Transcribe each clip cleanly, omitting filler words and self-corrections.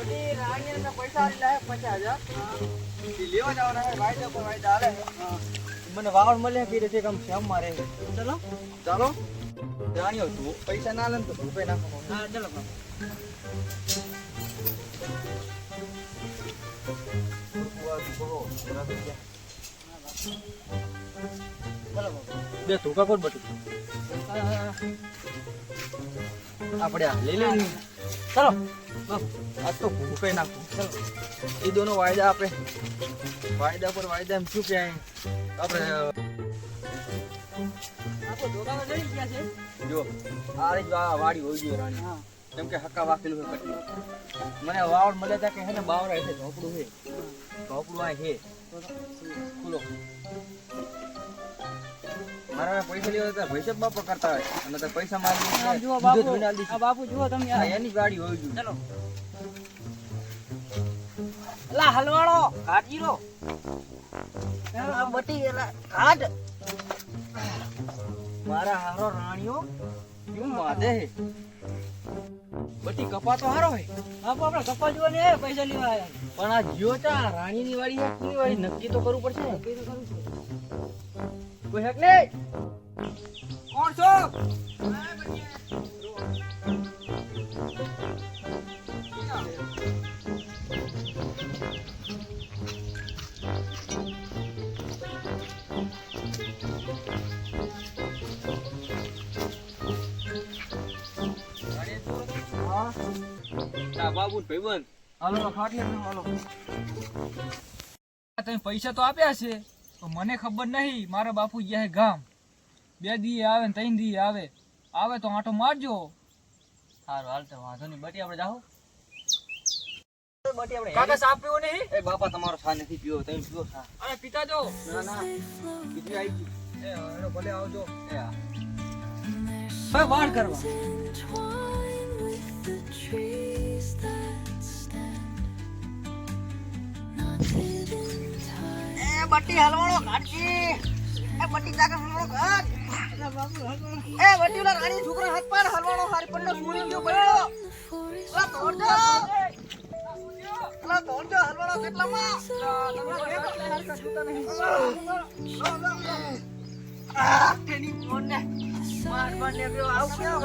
બધી રાણી ને પૈસા આલી લાય 50,000 ઈ લેવા જવાના હે વાયદા પર વાયદા આલે મને વાવડ મળે કે રીતે કામ શ્યામ મારે ચલો ચાલો રાણીઓ તું પૈસા ના લે તો રૂપે નાખો હા ચલો બે ધોકા કોણ બટુ આપણે લઈ લે ચલો આ તો ભૂપે નાખું ચલો એ દોનો વાયદા આપે વાયદા પર વાયદા એમ શું કે આપણે ધોકા લઈ ગયા છે જો આ રે વાડી હોઈ ગઈ રાણી કેમ કે હક્કા વાકેલું છે કટી મને વાવડ મળે તા કે હે ને બાવરા છે ઝોપડું છે ઝોપડું આ છે ખુલો મારા પૈસા લેવા હતા ભૈસબ બાપા કરતા હોય અને તો પૈસા મારી જુઓ બાપુ આ બાપુ જુઓ તમે એની ગાડી હોય ગયું ચલો લા હલવાળો કાટજીરો આ બટી એલા કાટ મારા હારો રાણીઓ કેમ વાદે બટી કપા તો હારો હે બાપુ આપણે કપા જોવા ને પૈસા લેવા આયા પણ આ જીઓ ચા રાણીની વાડી હે કેની વાડી નક્કી તો કરવું પડશે નક્કી તો કરવું છે કોઈ હકલે કોણ છો બાબુ ભાઈબંધ હાલો ખાટલે હાલો તમે પૈસા તો આપ્યા છે તો મને ખબર નહીં મારા બાપુ ગયા હે ગામ 2 દી આવે ને 3 દી આવે તો આંટો મારજો સારું હાલ તો વાંધો નહીં બટી આપણે જાઓ બટી આપણે કાકા સાપ પીવો નહીં એ બાપા તમારો સા નથી પીવો તમે પીવો સા અરે પિતા જો ના બીજી આવી ગઈ એ હેડો ભલે આવજો એ હા હવે વાડ કરવા બટી હલવાળો કાટજી એ બટી જાગર હલવાળો કાટ એ બટી ઓલા રાણી છોકરા હાથ પર હલવાળો હારી પલ્લો સુરી ગયો પડ્યો ઓલા તોડજો હલવાળો કેટલામાં તેની મોને માર મારને ગયો આવ ક્યાં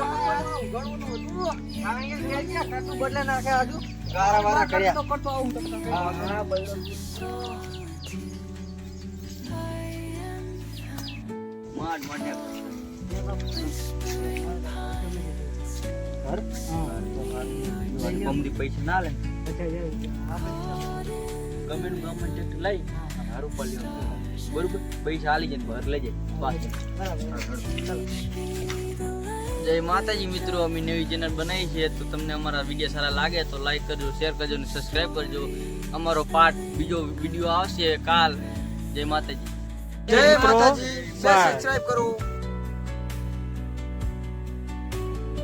ગણવાનું હતું રાણીએ કહે કે કાટું બદલે નાખે આજુ ગારા વારા કર્યા તો કરતો આવું તમને હા બલ્લો માર મારને ઘર મમ્મી પૈસા ના લે ગમે નું ગવર્મેન્ટ લઈ હારું પડ્યો બરોબર પૈસા આલી જાય ઘર લઈ જાય જય માતાજી મિત્રો અમે નવી ચેનલ બનાવી છે તો તમને અમારા વિડીયો સારા લાગે તો લાઈક કરજો શેર કરજો અને સબસ્ક્રાઇબ કરજો અમારો પાર્ટ બીજો વિડીયો આવશે કાલ જય માતાજી સબસ્ક્રાઇબ કરો